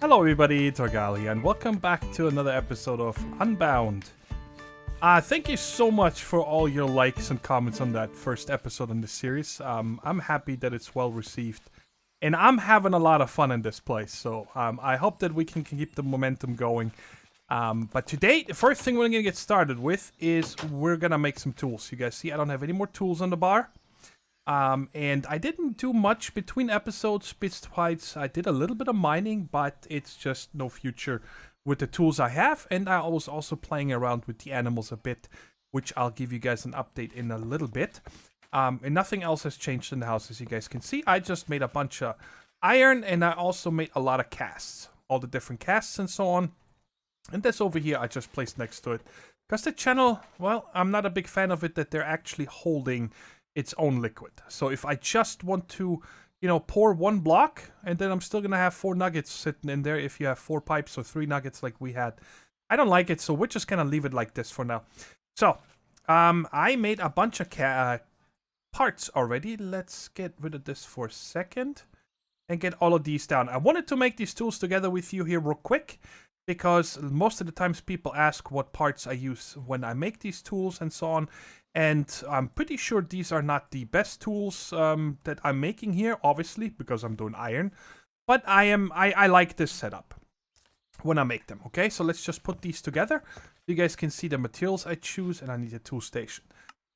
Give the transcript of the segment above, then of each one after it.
Hello everybody, Thorgal here, and welcome back to another episode of Unbound. Thank you so much for all your likes and comments on that first episode in this series. I'm happy that it's well received, and I'm having a lot of fun in this place, so I hope that we can keep the momentum going. But today, the first thing we're going to get started with is we're going to make some tools. You guys see I don't have any more tools on the bar. And I didn't do much between episodes besides I did a little bit of mining, but it's just no future with the tools I have. And I was also playing around with the animals a bit, which I'll give you guys an update in a little bit. And nothing else has changed in the house, as you guys can see. I just made a bunch of iron, and I also made a lot of casts, all the different casts and so on. And this over here I just placed next to it, because the channel, well, I'm not a big fan of it that they're actually holding its own liquid. So if I just want to, pour one block, and then I'm still gonna have 4 nuggets sitting in there if you have 4 pipes or 3 nuggets like we had. I don't like it, so we're just gonna leave it like this for now. So, I made a bunch of parts already. Let's get rid of this for a second and get all of these down. I wanted to make these tools together with you here real quick, because most of the times people ask what parts I use when I make these tools and so on. And I'm pretty sure these are not the best tools that I'm making here, obviously, because I'm doing iron. But I like this setup when I make them, okay? So let's just put these together. You guys can see the materials I choose, and I need a tool station.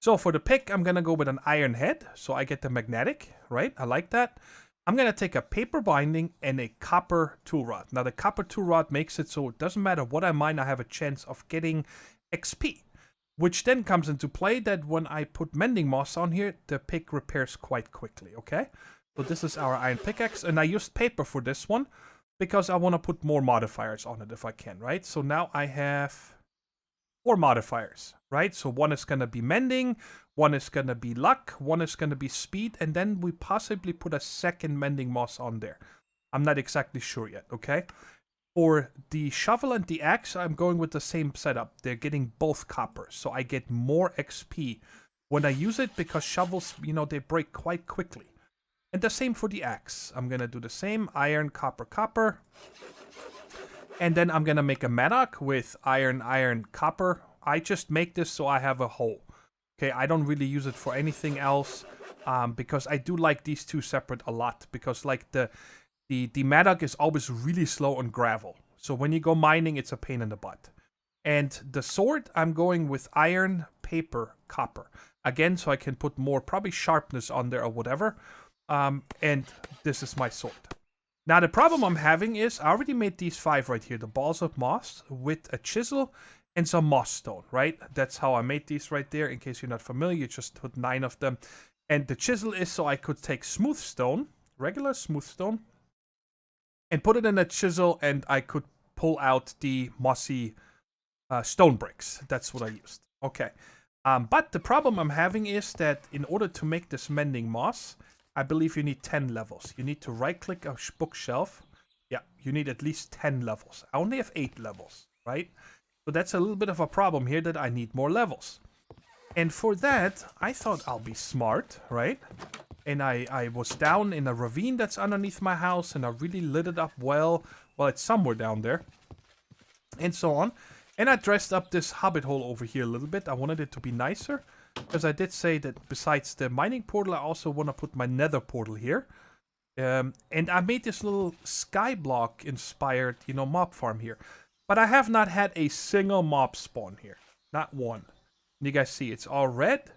So for the pick, I'm going to go with an iron head, so I get the magnetic, right? I like that. I'm going to take a paper binding and a copper tool rod. Now, the copper tool rod makes it so it doesn't matter what I mine, I have a chance of getting XP. Which then comes into play that when I put mending moss on here, the pick repairs quite quickly, okay? So this is our iron pickaxe, and I used paper for this one because I want to put more modifiers on it if I can, right? So now I have 4 modifiers, right? So one is going to be mending, one is going to be luck, one is going to be speed, and then we possibly put a second mending moss on there. I'm not exactly sure yet, okay? For the shovel and the axe, I'm going with the same setup. They're getting both copper, so I get more XP when I use it, because shovels, they break quite quickly. And the same for the axe. I'm going to do the same. Iron, copper, copper. And then I'm going to make a mattock with iron, iron, copper. I just make this so I have a hole. Okay, I don't really use it for anything else, because I do like these two separate a lot. Because like the mattock is always really slow on gravel. So when you go mining, it's a pain in the butt. And the sword, I'm going with iron, paper, copper. Again, so I can put more, probably sharpness on there or whatever. And this is my sword. Now, the problem I'm having is, I already made these 5 right here. The balls of moss with a chisel and some moss stone, right? That's how I made these right there. In case you're not familiar, you just put 9 of them. And the chisel is so I could take smooth stone, regular smooth stone, and put it in a chisel, and I could pull out the mossy stone bricks. That's what I used. Okay. But the problem I'm having is that in order to make this mending moss, I believe you need 10 levels. You need to right-click a bookshelf. Yeah, you need at least 10 levels. I only have 8 levels, right? So that's a little bit of a problem here, that I need more levels. And for that, I thought I'll be smart, right? And I was down in a ravine that's underneath my house, and I really lit it up well. Well, it's somewhere down there. And so on. And I dressed up this hobbit hole over here a little bit. I wanted it to be nicer, because I did say that besides the mining portal, I also want to put my nether portal here. And I made this little skyblock inspired, mob farm here. But I have not had a single mob spawn here. Not one. And you guys see, it's all red.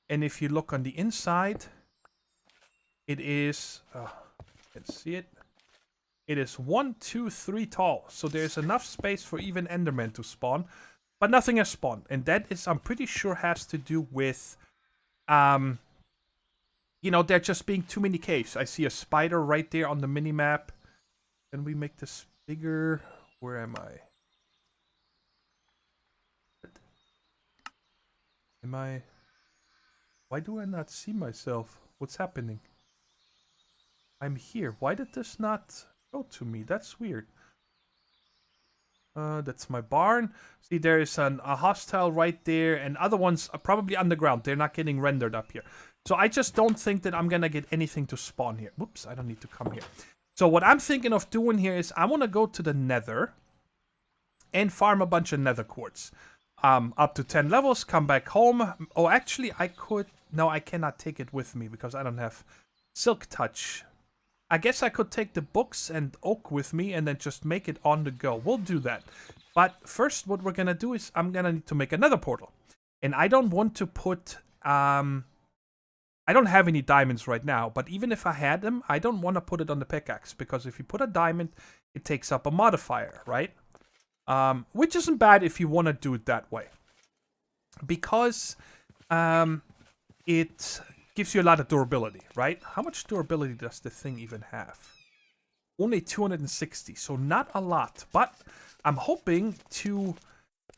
And if you look on the inside, it is, you can see it. It is 1, 2, 3 tall. So there's enough space for even Enderman to spawn. But nothing has spawned. And that is, I'm pretty sure, has to do with, there just being too many caves. I see a spider right there on the minimap. Can we make this bigger? Where am I? Why do I not see myself? What's happening? I'm here. Why did this not go to me? That's weird. That's my barn. See, there is a hostile right there, and other ones are probably underground. They're not getting rendered up here. So I just don't think that I'm gonna get anything to spawn here. Whoops, I don't need to come here. So what I'm thinking of doing here is I want to go to the Nether and farm a bunch of Nether quartz. Up to 10 levels, come back home. Oh, actually, I could... No, I cannot take it with me because I don't have Silk Touch. I guess I could take the books and oak with me and then just make it on the go. We'll do that. But first, what we're going to do is I'm going to need to make another portal. And I don't want to put... I don't have any diamonds right now, but even if I had them, I don't want to put it on the pickaxe, because if you put a diamond, it takes up a modifier, right? Which isn't bad if you want to do it that way. Because it gives you a lot of durability, right? How much durability does the thing even have? Only 260, so not a lot. But I'm hoping to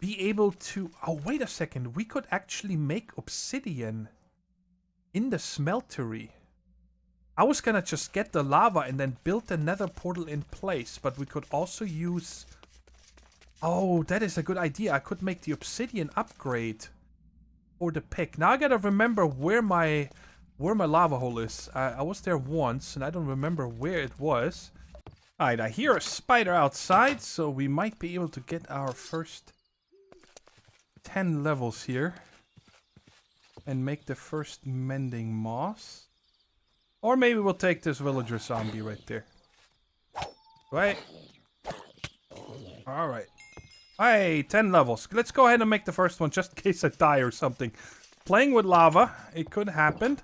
be able to... Oh, wait a second. We could actually make obsidian in the smeltery. I was gonna just get the lava and then build the nether portal in place, but we could also use... Oh, that is a good idea. I could make the obsidian upgrade for the pick. Now I gotta remember where my lava hole is. I was there once and I don't remember where it was. Alright, I hear a spider outside, so we might be able to get our first 10 levels here. And make the first mending moss. Or maybe we'll take this villager zombie right there. Right? Alright. Hey, 10 levels. Let's go ahead and make the first one just in case I die or something. Playing with lava. It could happen.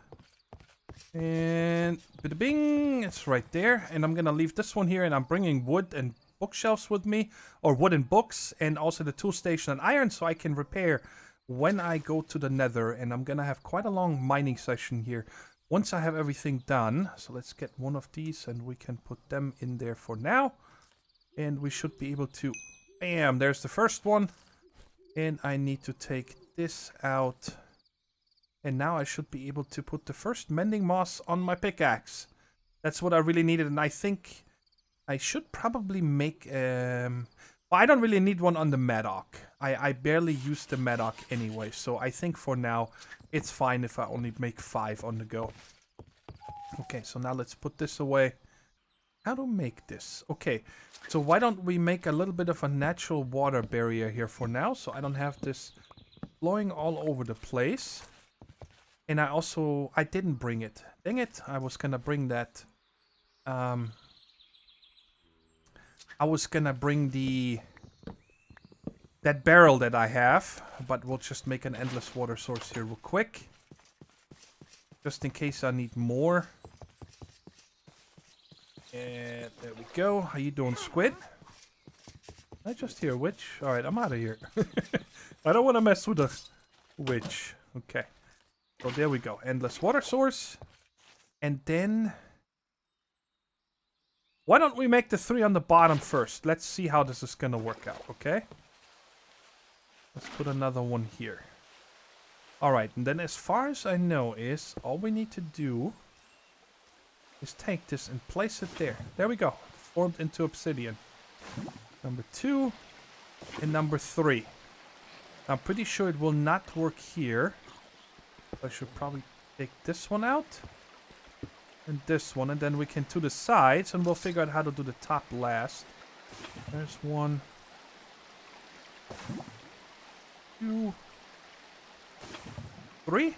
And... bing! It's right there. And I'm gonna leave this one here, and I'm bringing wood and bookshelves with me. Or wood and books. And also the tool station and iron, so I can repair when I go to the nether. And I'm gonna have quite a long mining session here once I have everything done. So let's get one of these and we can put them in there for now. And we should be able to... Bam! There's the first one. And I need to take this out. And now I should be able to put the first mending moss on my pickaxe. That's what I really needed. And I think I should probably make... Well, I don't really need one on the Madoc. I barely use the Madoc anyway, so I think for now it's fine if I only make 5 on the go. Okay, so now let's put this away. How to make this? Okay, so why don't we make a little bit of a natural water barrier here for now, so I don't have this flowing all over the place. And I didn't bring it. Dang it, I was gonna bring that. I was gonna bring that barrel that I have, but we'll just make an endless water source here real quick. Just in case I need more. And there we go. How you doing, Squid? I just hear a witch. Alright, I'm out of here. I don't want to mess with a witch. Okay. So there we go. Endless water source. And then... why don't we make the 3 on the bottom first? Let's see how this is gonna work out, okay? Let's put another one here. Alright, and then as far as I know is, all we need to do is take this and place it there. There we go. Formed into obsidian. Number 2 and number 3. I'm pretty sure it will not work here. I should probably take this one out. And this one, and then we can do the sides, and we'll figure out how to do the top last. There's 1, 2, 3.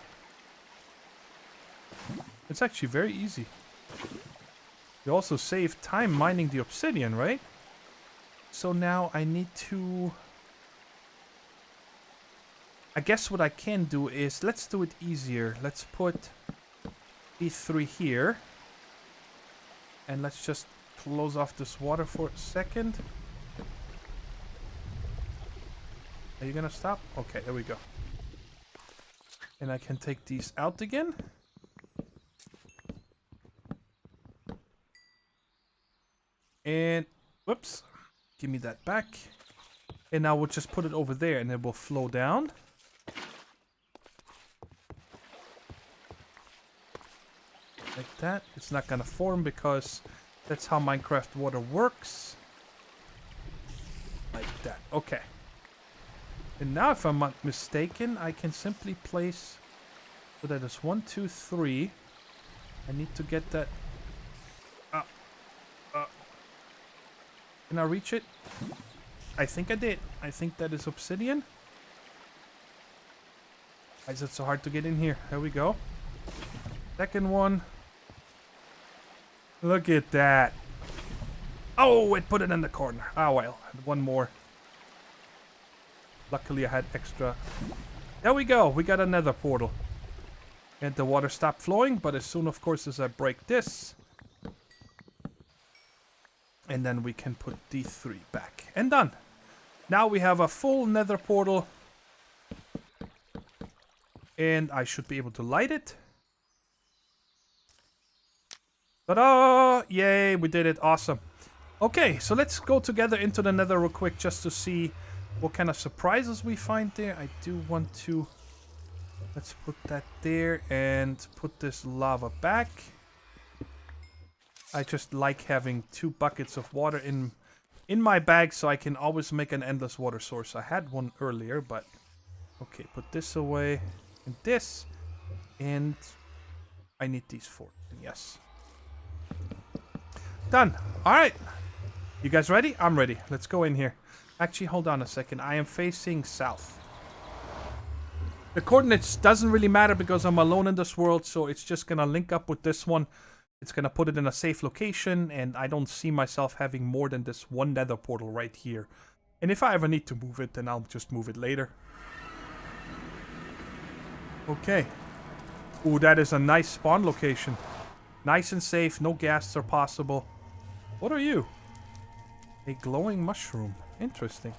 It's actually very easy. You also save time mining the obsidian, right? So now I need to... I guess what I can do is, let's do it easier. Let's put these 3 here. And let's just close off this water for a second. Are you gonna stop? Okay, there we go. And I can take these out again. And, whoops. Give me that back. And now we'll just put it over there and it will flow down. Like that. It's not gonna form because that's how Minecraft water works. Like that. Okay. And now if I'm not mistaken, I can simply place... so that is 1, 2, 3. I need to get that... Can I reach it? I think I did. I think that is obsidian. Why is it so hard to get in here? There we go. Second one. Look at that. Oh, it put it in the corner. Ah, well. One more. Luckily, I had extra. There we go. We got another portal. And the water stopped flowing, but as soon, of course, as I break this. And then we can put D3 back. And done. Now we have a full nether portal. And I should be able to light it. Ta-da! Yay, we did it. Awesome. Okay, so let's go together into the nether real quick just to see what kind of surprises we find there. I do want to... Let's put that there and put this lava back. I just like having 2 buckets of water in my bag so I can always make an endless water source. I had one earlier, but... Okay, put this away. And this. And I need these 4. Yes. Done. Alright. You guys ready? I'm ready. Let's go in here. Actually, hold on a second. I am facing south. The coordinates doesn't really matter because I'm alone in this world, so it's just going to link up with this one. It's going to put it in a safe location, and I don't see myself having more than this one nether portal right here. And if I ever need to move it, then I'll just move it later. Okay. Ooh, that is a nice spawn location. Nice and safe. No ghasts are possible. What are you? A glowing mushroom. Interesting.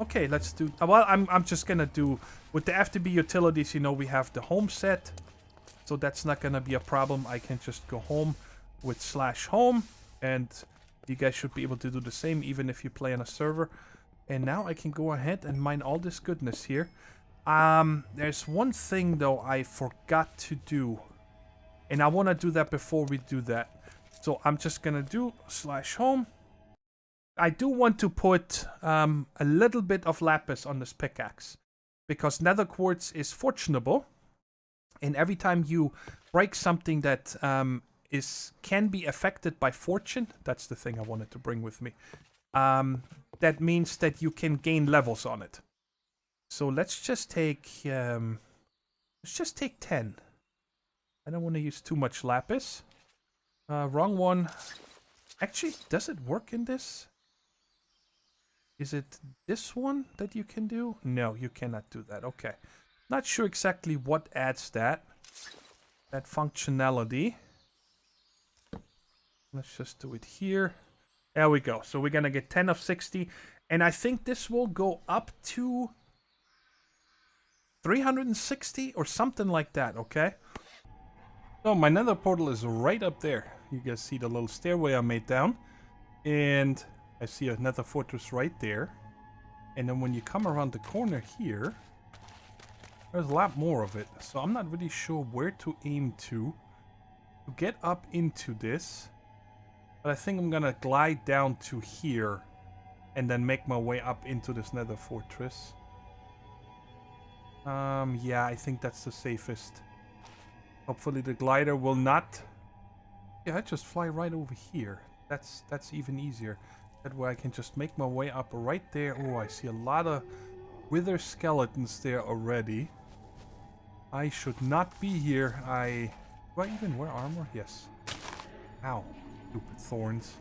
Okay, let's do... Well, I'm just gonna do... With the FTB utilities, you know, we have the home set. So that's not gonna be a problem. I can just go home with /home. And you guys should be able to do the same even if you play on a server. And now I can go ahead and mine all this goodness here. There's one thing, though, I forgot to do. And I want to do that before we do that. So I'm just gonna do /home. I do want to put a little bit of lapis on this pickaxe. Because nether quartz is fortunable. And every time you break something that can be affected by fortune. That's the thing I wanted to bring with me. That means that you can gain levels on it. So let's just take 10. I don't want to use too much lapis. Wrong one. Actually, does it work in this? Is it this one that you can do? No, you cannot do that. Okay. Not sure exactly what adds that functionality. Let's just do it here. There we go. So we're going to get 10 of 60. And I think this will go up to 360 or something like that, okay? So my nether portal is right up there. You guys see the little stairway I made down. And I see a nether fortress right there. And then when you come around the corner here, there's a lot more of it. So I'm not really sure where to aim to get up into this. But I think I'm gonna glide down to here and then make my way up into this nether fortress. Yeah, I think that's the safest. Hopefully the glider will not... Yeah, I just fly right over here. That's even easier. That way I can just make my way up right there. Oh, I see a lot of wither skeletons there already. I should not be here. Do I even wear armor? Yes. Ow. Stupid thorns.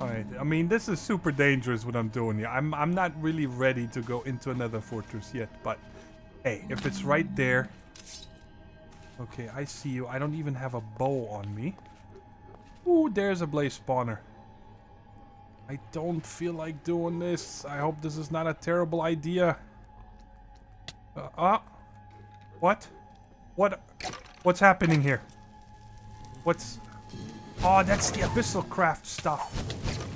Alright, I mean, this is super dangerous what I'm doing here. I'm not really ready to go into another fortress yet, but hey, if it's right there... Okay, I see you. I don't even have a bow on me. Ooh, there's a blaze spawner. I don't feel like doing this. I hope this is not a terrible idea. What? What's happening here? What's... Oh, that's the abyssal craft stuff.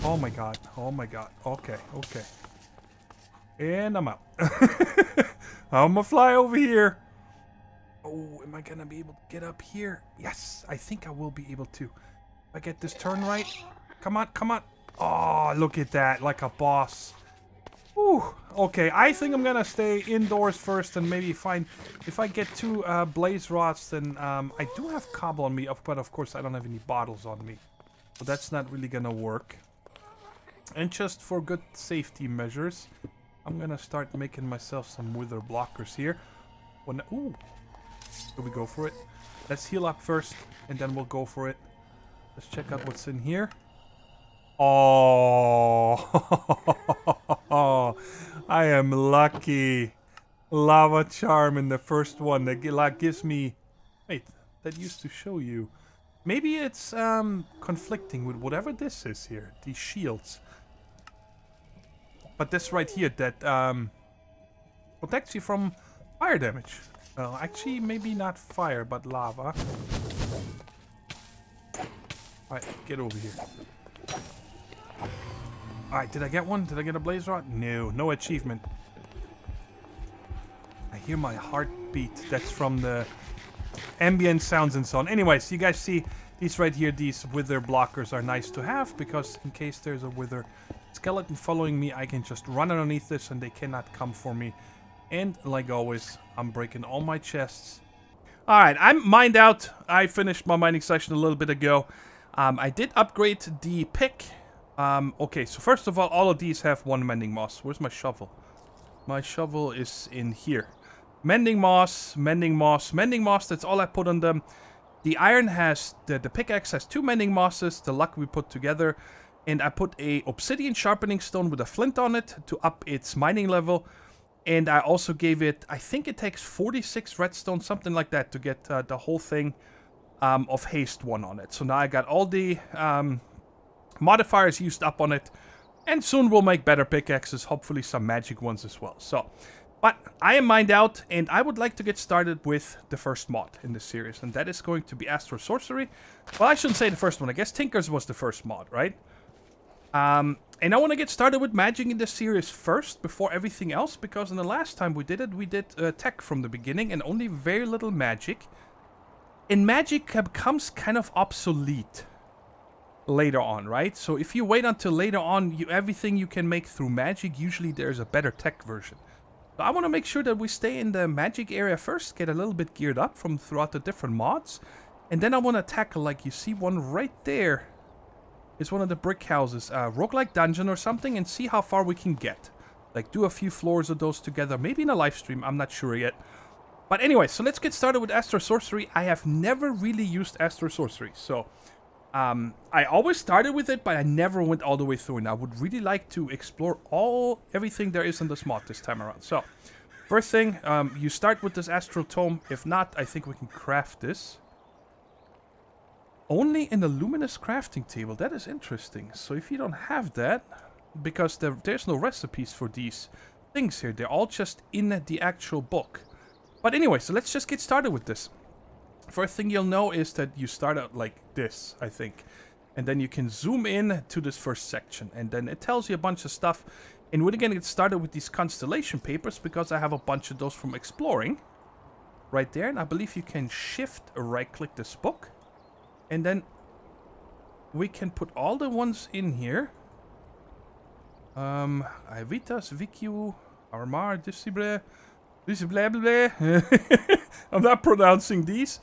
Oh my god. Oh my god. Okay, okay. And I'm out. I'm gonna fly over here. Oh, am I gonna be able to get up here? Yes, I think I will be able to. If I get this turn right. Come on, come on. Oh, look at that. Like a boss. Whew. Okay, I think I'm gonna stay indoors first and maybe find... If I get 2 blaze rods, then I do have cobble on me, but of course I don't have any bottles on me. So that's not really gonna work. And just for good safety measures, I'm gonna start making myself some wither blockers here. Ooh, here we go for it. Let's heal up first, and then we'll go for it. Let's check out what's in here. Oh, I am lucky. Lava charm in the first one that gives me... Wait, that used to show you. Maybe it's conflicting with whatever this is here. These shields. But this right here that protects you from fire damage. Well, actually, maybe not fire, but lava. Alright, get over here. Alright, did I get one? Did I get a blaze rod? No, no achievement. I hear my heartbeat. That's from the ambient sounds and so on. Anyways, you guys see these right here, these wither blockers are nice to have because in case there's a wither skeleton following me, I can just run underneath this and they cannot come for me. And like always, I'm breaking all my chests. Alright, I'm mined out. I finished my mining session a little bit ago. I did upgrade the pick. Okay, so first of all of these have one mending moss. Where's my shovel? My shovel is in here. Mending moss, mending moss, mending moss. That's all I put on them. The iron has, the pickaxe has 2 mending mosses. The luck we put together. And I put a obsidian sharpening stone with a flint on it to up its mining level. And I also gave it, I think it takes 46 redstone, something like that, to get the whole thing of haste 1 on it. So now I got all the modifiers used up on it. And soon we'll make better pickaxes, hopefully some magic ones as well. So, but I am mined out, and I would like to get started with the first mod in this series. And that is going to be Astral Sorcery. Well, I shouldn't say the first one. I guess Tinkers was the first mod, right? And I want to get started with magic in this series first, before everything else, because in the last time we did it, we did tech from the beginning and only very little magic. And magic becomes kind of obsolete later on, right? So if you wait until later on, everything you can make through magic, usually there's a better tech version. So I want to make sure that we stay in the magic area first, get a little bit geared up from throughout the different mods. And then I want to tackle, like you see one right there. It's one of the brick houses, roguelike dungeon or something, and see how far we can get. Like, do a few floors of those together, maybe in a live stream, I'm not sure yet. But anyway, so let's get started with Astral Sorcery. I have never really used Astral Sorcery, so I always started with it, but I never went all the way through, and I would really like to explore everything there is in this mod this time around. So, first thing, you start with this Astral Tome. If not, I think we can craft this. Only in the luminous crafting table. That is interesting. So if you don't have that, because there's no recipes for these things here. They're all just in the actual book. But anyway, so let's just get started with this. First thing you'll know is that you start out like this, I think. And then you can zoom in to this first section. And then it tells you a bunch of stuff. And we're going to get started with these constellation papers, because I have a bunch of those from exploring. Right there. And I believe you can shift or right-click this book. And then we can put all the ones in here. Aevitas, Vicu, Armar, Disciple, I'm not pronouncing these.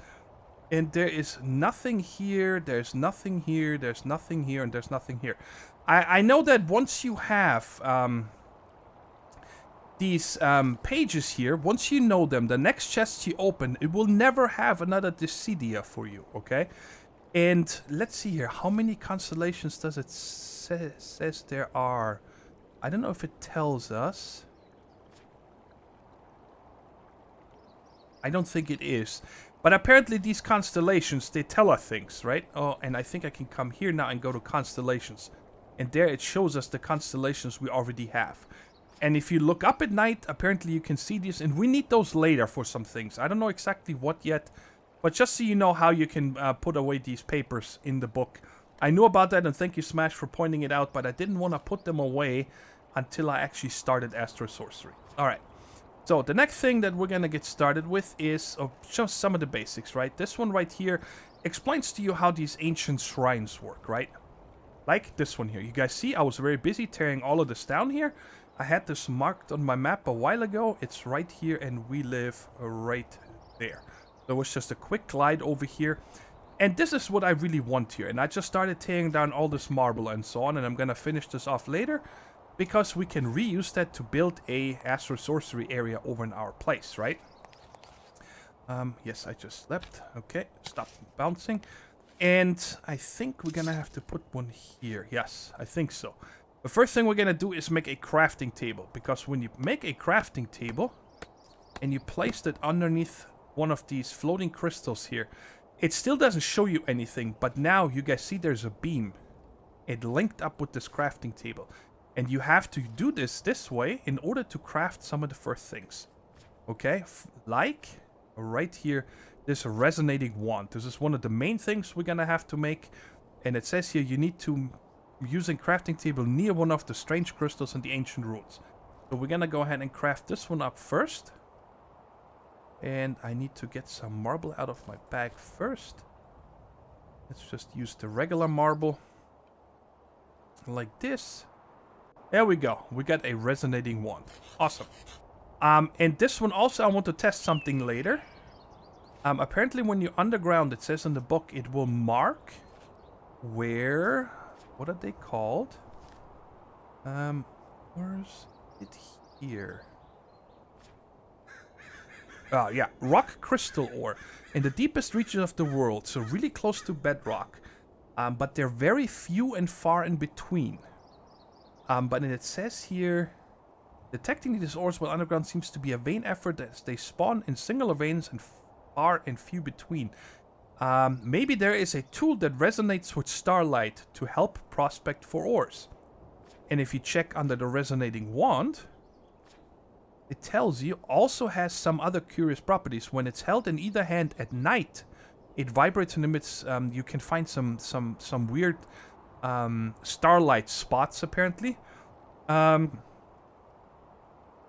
And there is nothing here, there's nothing here, there's nothing here, and there's nothing here. I know that once you have these pages here, once you know them, the next chest you open, it will never have another Dissidia for you, okay? And let's see here, how many constellations does it says there are? I don't know if it tells us. I don't think it is. But apparently these constellations, they tell us things, right? Oh, and I think I can come here now and go to constellations. And there it shows us the constellations we already have. And if you look up at night, apparently you can see these. And we need those later for some things. I don't know exactly what yet. But just so you know how you can put away these papers in the book. I knew about that, and thank you, Smash, for pointing it out. But I didn't want to put them away until I actually started Astral Sorcery. Alright. So the next thing that we're going to get started with is just some of the basics, right? This one right here explains to you how these ancient shrines work, right? Like this one here. You guys see, I was very busy tearing all of this down here. I had this marked on my map a while ago. It's right here, and we live right there. There was just a quick glide over here. And this is what I really want here. And I just started tearing down all this marble and so on. And I'm going to finish this off later. Because we can reuse that to build a Astral sorcery area over in our place, right? Yes, I just slept. Okay, stop bouncing. And I think we're going to have to put one here. Yes, I think so. The first thing we're going to do is make a crafting table. Because when you make a crafting table and you place it underneath one of these floating crystals here, it still doesn't show you anything. But now you guys see there's a beam. It linked up with this crafting table. And you have to do this way in order to craft some of the first things. Okay? Like right here, this resonating wand. This is one of the main things we're going to have to make. And it says here you need to using crafting table near one of the strange crystals in the ancient ruins. So we're going to go ahead and craft this one up first. And I need to get some marble out of my bag first. Let's just use the regular marble. Like this. There we go. We got a resonating wand. Awesome. And this one also I want to test something later. Apparently when you're underground, it says in the book, it will mark where... What are they called? Where's it here? Oh, yeah. Rock crystal ore. In the deepest reaches of the world. So really close to bedrock. But they're very few and far in between. But it says here, detecting these ores while underground seems to be a vain effort as they spawn in singular veins and far and few between. Maybe there is a tool that resonates with starlight to help prospect for ores. And if you check under the resonating wand, it tells you also has some other curious properties. When it's held in either hand at night, it vibrates and emits. You can find some weird starlight spots apparently.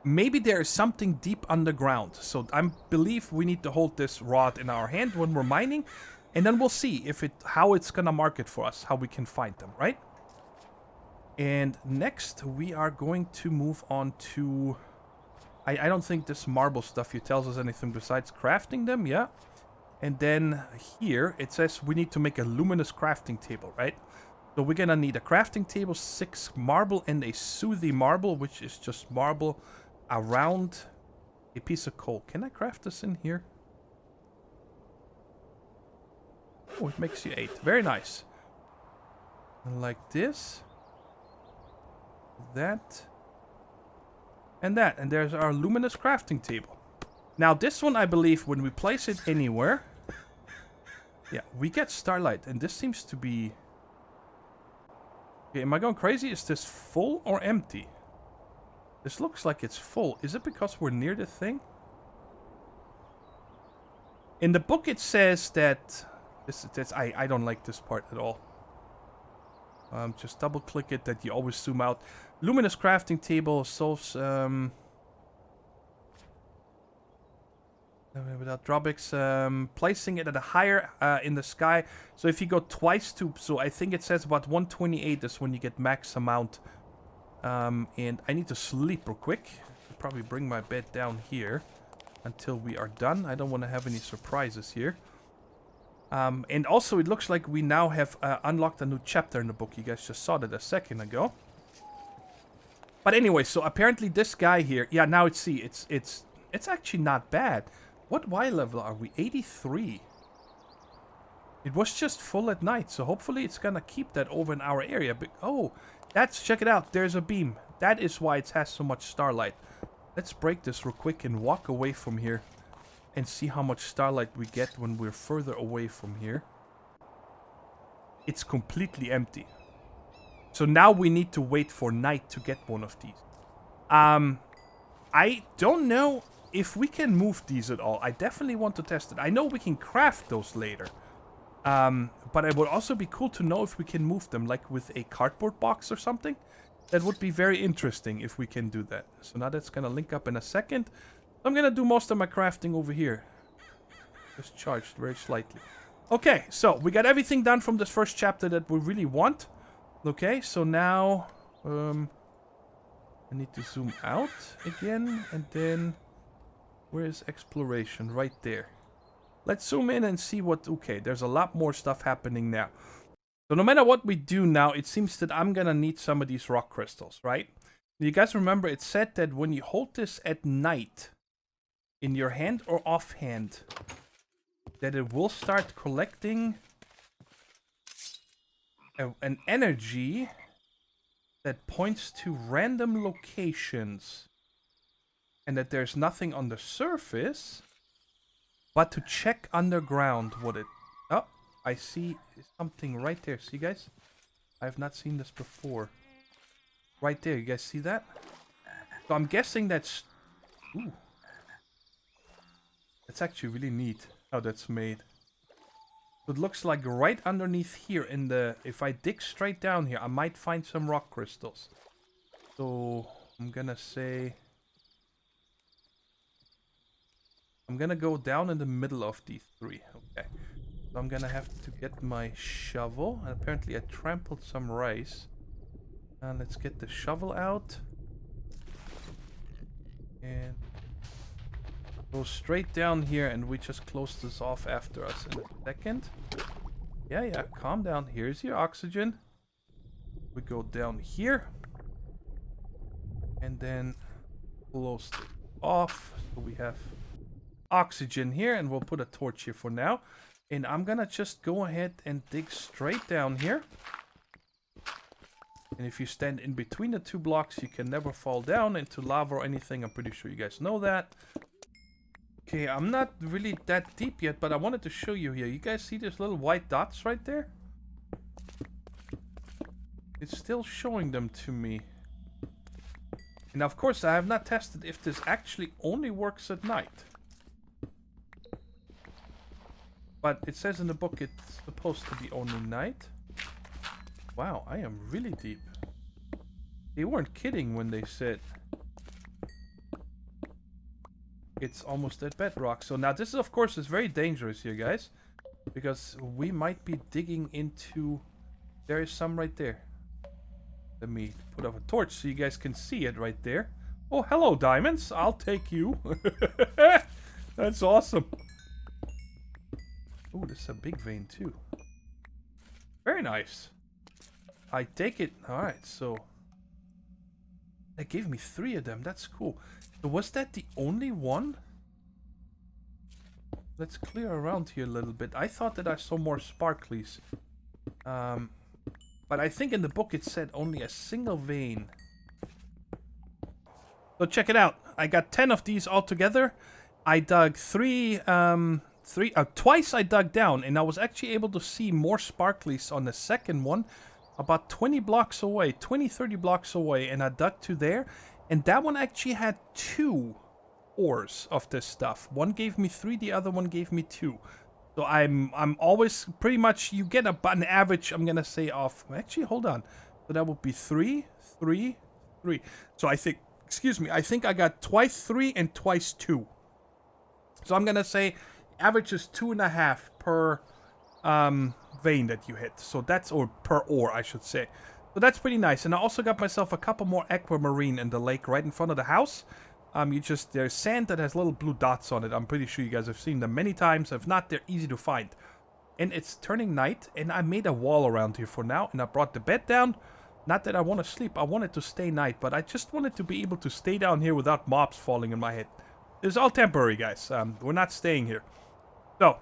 Maybe there is something deep underground. So I believe we need to hold this rod in our hand when we're mining. And then we'll see if how it's gonna mark it for us. How we can find them, right? And next we are going to move on to... I don't think this marble stuff here tells us anything besides crafting them, yeah? And then here it says we need to make a luminous crafting table, right? So we're gonna need a crafting table, 6 marble, and a soothing marble, which is just marble around a piece of coal. Can I craft this in here? Oh, it makes you 8. Very nice. And like this. That. And that. And there's our luminous crafting table. Now this one, I believe, when we place it anywhere... Yeah, we get starlight. And this seems to be... Okay, am I going crazy? Is this full or empty? This looks like it's full. Is it because we're near the thing? In the book it says that... I don't like this part at all. Just double click it that you always zoom out. Luminous crafting table solves... without drawbacks, placing it at a higher in the sky. So if you go twice to... So I think it says about 128 is when you get max amount. And I need to sleep real quick. I'll probably bring my bed down here until we are done. I don't want to have any surprises here. And also it looks like we now have unlocked a new chapter in the book. You guys just saw that a second ago. But anyway, so apparently this guy here... Yeah, now it's actually not bad. What Y level are we? 83. It was just full at night, so hopefully it's gonna keep that over in our area. But, oh, check it out. There's a beam. That is why it has so much starlight. Let's break this real quick and walk away from here. And see how much starlight we get when we're further away from here. It's completely empty. So now we need to wait for night to get one of these. I don't know if we can move these at all. I definitely want to test it. I know we can craft those later. But it would also be cool to know if we can move them, like with a cardboard box or something. That would be very interesting if we can do that. So now that's going to link up in a second. I'm going to do most of my crafting over here. Just charged very slightly. Okay, so we got everything done from this first chapter that we really want. Okay, so now... I need to zoom out again. And then... Where is exploration? Right there. Let's zoom in and see what... Okay, there's a lot more stuff happening now. So no matter what we do now, it seems that I'm gonna need some of these rock crystals, right? You guys remember it said that when you hold this at night, in your hand or offhand, that it will start collecting an energy that points to random locations. And that there's nothing on the surface, but to check underground what it... Oh, I see something right there. See, guys? I have not seen this before. Right there, you guys see that? So I'm guessing that's... Ooh. That's actually really neat how that's made. It looks like right underneath here in the... If I dig straight down here, I might find some rock crystals. So I'm gonna say... I'm gonna go down in the middle of these three. Okay. So I'm gonna have to get my shovel. And apparently I trampled some rice. And let's get the shovel out. And go straight down here, and we just close this off after us in a second. Yeah, calm down. Here's your oxygen. We go down here. And then close it off. So we have oxygen here, and we'll put a torch here for now. And I'm gonna just go ahead and dig straight down here. And if you stand in between the two blocks, you can never fall down into lava or anything. I'm pretty sure you guys know that. Okay, I'm not really that deep yet, but I wanted to show you here. You guys see these little white dots right there? It's still showing them to me. And of course, I have not tested if this actually only works at night. But it says in the book it's supposed to be only night. Wow, I am really deep. They weren't kidding when they said it's almost at bedrock. So now this, of course, is very dangerous here, guys. Because we might be digging into... There is some right there. Let me put up a torch so you guys can see it right there. Oh, hello, diamonds. I'll take you. That's awesome. Oh, this is a big vein, too. Very nice. I take it... Alright, so... They gave me 3 of them. That's cool. So was that the only one? Let's clear around here a little bit. I thought that I saw more sparklies. But I think in the book it said only a single vein. So check it out. I got 10 of these all together. I dug twice I dug down, and I was actually able to see more sparklies on the second one. About 20 blocks away, 20, 30 blocks away, and I dug to there. And that one actually had 2 ores of this stuff. One gave me 3, the other one gave me 2. So I'm always pretty much, you get an average, I'm gonna say, of... Actually, hold on. So that would be 3, 3, 3. So I think, excuse me, I think I got twice 3 and twice 2. So I'm gonna say average is 2.5 per... vein that you hit. So that's, or per ore, I should say. So that's pretty nice. And I also got myself a couple more aquamarine in the lake right in front of the house. There's sand that has little blue dots on it. I'm pretty sure you guys have seen them many times. If not, they're easy to find. And it's turning night, and I made a wall around here for now, and I brought the bed down. Not that I want to sleep, I want it to stay night, but I just wanted to be able to stay down here without mobs falling in my head. It's all temporary, guys. We're not staying here. So,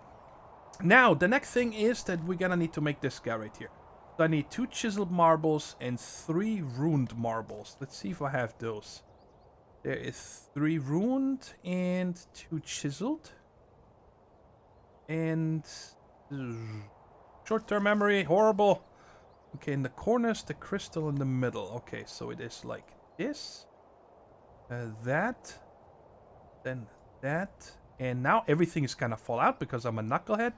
now, the next thing is that we're gonna need to make this guy right here. So I need 2 chiseled marbles and 3 runed marbles. Let's see if I have those. There is 3 runed and 2 chiseled. And... short-term memory, horrible. Okay, in the corners, the crystal in the middle. Okay, so it is like this. That. Then that. And now everything is gonna fall out because I'm a knucklehead.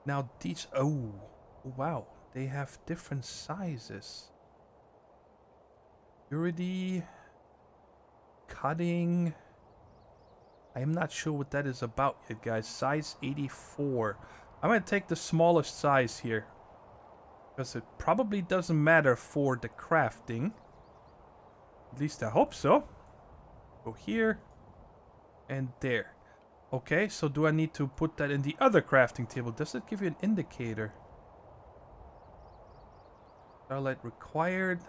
Now these... Oh, wow. They have different sizes. Purity. Cutting. I am not sure what that is about yet, guys. Size 84. I'm gonna take the smallest size here. Because it probably doesn't matter for the crafting. At least I hope so. Go here. And there. Okay, so do I need to put that in the other crafting table? Does it give you an indicator? Starlight required.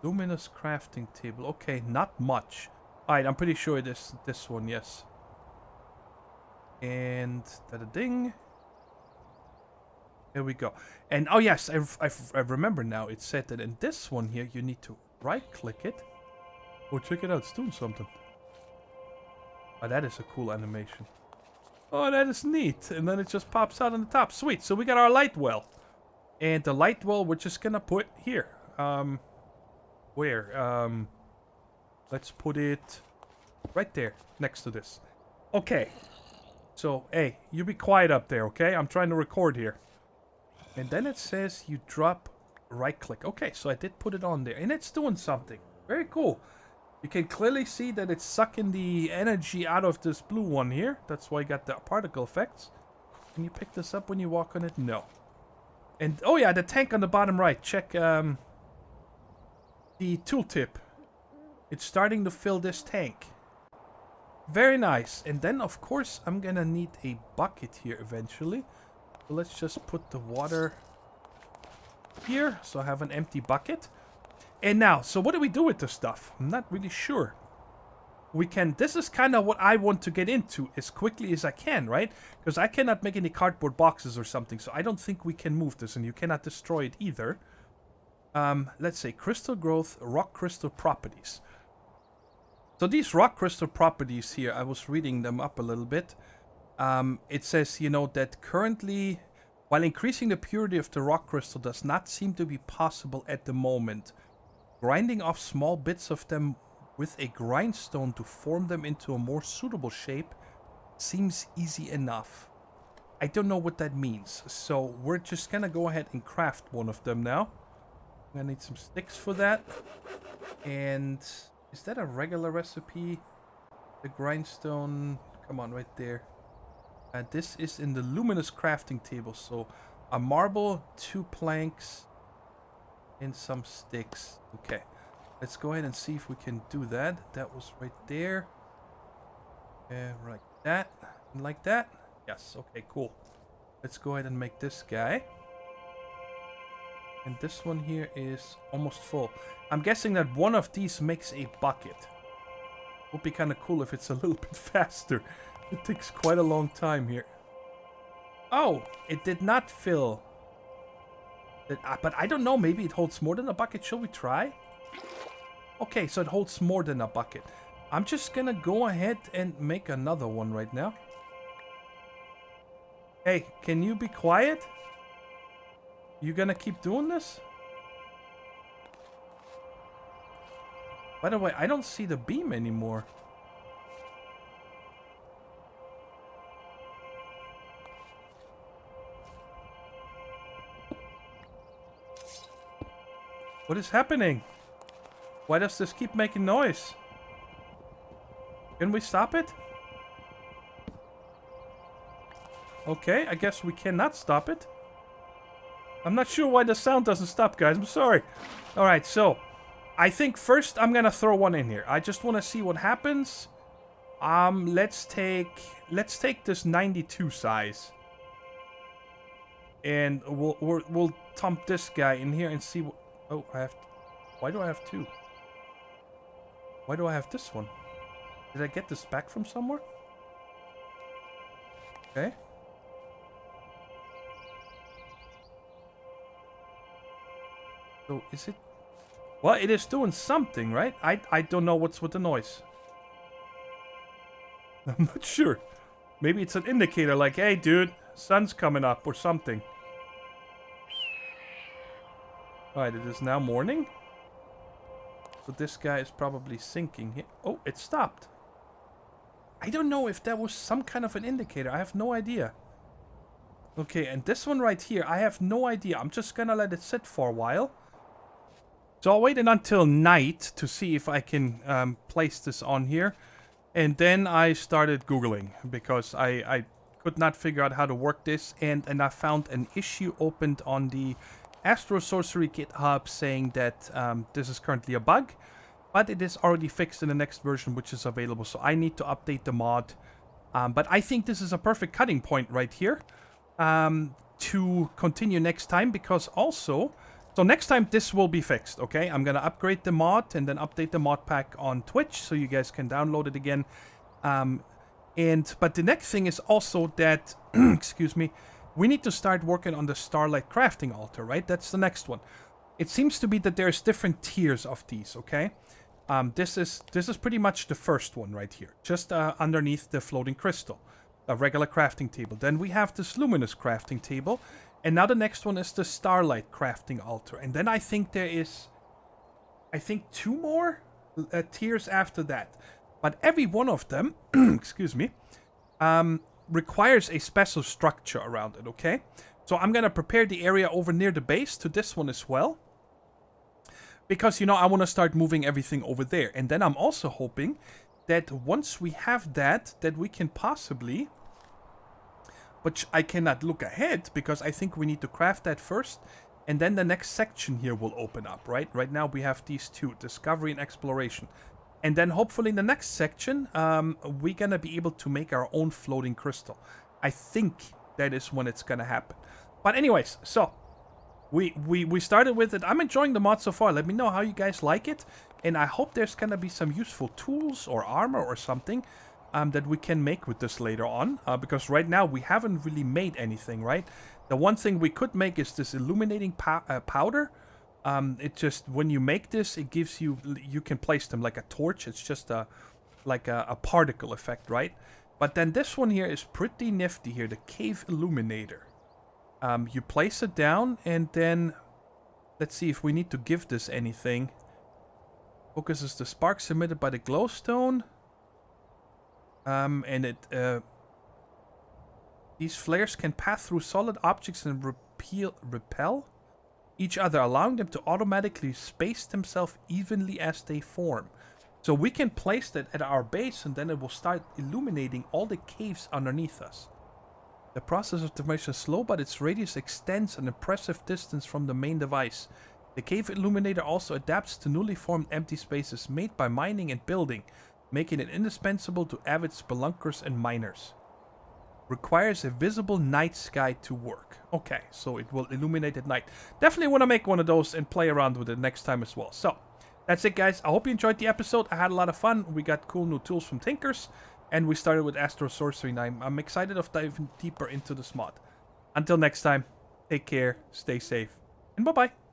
Luminous crafting table. Okay, not much. Alright, I'm pretty sure it is this one, yes. And da-da-ding. Here we go. And oh yes, I remember now. It said that in this one here, you need to right-click it. Oh, check it out. It's doing something. Oh, that is a cool animation. Oh, that is neat. And then it just pops out on the top. Sweet. So we got our light well. And the light well, we're just gonna put here. Where? Let's put it right there, next to this. Okay. So, hey, you be quiet up there, okay? I'm trying to record here. And then it says you drop right-click. Okay, so I did put it on there. And it's doing something. Very cool. You can clearly see that it's sucking the energy out of this blue one here. That's why you got the particle effects. Can you pick this up when you walk on it? No. And, oh yeah, the tank on the bottom right. Check, the tooltip. It's starting to fill this tank. Very nice. And then, of course, I'm gonna need a bucket here eventually. So let's just put the water here. So I have an empty bucket. And now, so what do we do with this stuff? I'm not really sure. We can, this is kind of what I want to get into as quickly as I can, right? Because I cannot make any cardboard boxes or something, so I don't think we can move this, and you cannot destroy it either. Let's say crystal growth, rock crystal properties. So these rock crystal properties here, I was reading them up a little bit. It says, you know, that currently, while increasing the purity of the rock crystal does not seem to be possible at the moment, grinding off small bits of them with a grindstone to form them into a more suitable shape seems easy enough. I don't know what that means, so we're just gonna go ahead and craft one of them now. I'm gonna need some sticks for that. And is that a regular recipe? The grindstone, come on, right there. This is in the luminous crafting table, so a marble, 2 planks, and some sticks. Okay, let's go ahead and see if we can do that. That was right there. Like that, and like that. Yes, okay, cool. Let's go ahead and make this guy. And this one here is almost full. I'm guessing that one of these makes a bucket. Would be kind of cool if it's a little bit faster. It takes quite a long time here. Oh, it did not fill. But I don't know, maybe it holds more than a bucket. Shall we try? Okay, so it holds more than a bucket. I'm just gonna go ahead and make another one right now. Hey, can you be quiet? You gonna keep doing this? By the way, I don't see the beam anymore. What is happening? Why does this keep making noise? Can we stop it? Okay, I guess we cannot stop it. I'm not sure why the sound doesn't stop, guys. I'm sorry. Alright, so I think first I'm gonna throw one in here. I just want to see what happens. Let's take this 92 size. And we'll dump this guy in here and see what... Oh, I have... Why do I have 2? Why do I have this one? Did I get this back from somewhere? Okay. So, is it... Well, it is doing something, right? I don't know what's with the noise. I'm not sure. Maybe it's an indicator like, hey, dude, sun's coming up or something. Alright, it is now morning. So this guy is probably sinking here. Oh, it stopped. I don't know if that was some kind of an indicator. I have no idea. Okay, and this one right here, I have no idea. I'm just gonna let it sit for a while. So I'll wait until night to see if I can place this on here. And then I started Googling because I could not figure out how to work this. And I found an issue opened on the Astral sorcery GitHub saying that this is currently a bug. but it is already fixed in the next version, which is available. So I need to update the mod. But I think this is a perfect cutting point right here to continue next time, because also, so next time this will be fixed, okay? I'm going to upgrade the mod and then update the mod pack on Twitch so you guys can download it again. But the next thing is also that, excuse me, we need to start working on the starlight crafting altar, right? That's the next one. It seems to be that there's different tiers of these, okay? This is pretty much the first one right here, just underneath the floating crystal, a regular crafting table. Then we have this luminous crafting table, and now the next one is the starlight crafting altar. And then I think there is, two more tiers after that. But every one of them, excuse me, requires a special structure around it, okay? So I'm gonna prepare the area over near the base to this one as well. Because, you know, I want to start moving everything over there. And then I'm also hoping that once we have that we can possibly... But I cannot look ahead, because I think we need to craft that first. And then the next section here will open up, right? Right now we have these two, Discovery and Exploration. And then hopefully in the next section, we're going to be able to make our own floating crystal. I think that is when it's going to happen. But anyways, so... We started with it. I'm enjoying the mod so far. Let me know how you guys like it. And I hope there's going to be some useful tools or armor or something that we can make with this later on. Because right now we haven't really made anything, right? The one thing we could make is this illuminating powder. It just, when you make this, it gives you... You can place them like a torch. It's just like a particle effect, right? But then this one here is pretty nifty here. The Cave Illuminator. You place it down, and then let's see if we need to give this anything. Focuses the sparks emitted by the glowstone. And it these flares can pass through solid objects and repel each other, allowing them to automatically space themselves evenly as they form. So we can place that at our base, and then it will start illuminating all the caves underneath us. The process of deformation is slow, but its radius extends an impressive distance from the main device. The Cave Illuminator also adapts to newly formed empty spaces made by mining and building, making it indispensable to avid spelunkers and miners. Requires a visible night sky to work. Okay, so it will illuminate at night. Definitely want to make one of those and play around with it next time as well. So, that's it guys. I hope you enjoyed the episode. I had a lot of fun. We got cool new tools from Tinkers. And we started with Astral sorcery, and I'm excited of diving deeper into this mod. Until next time, take care, stay safe, and bye-bye.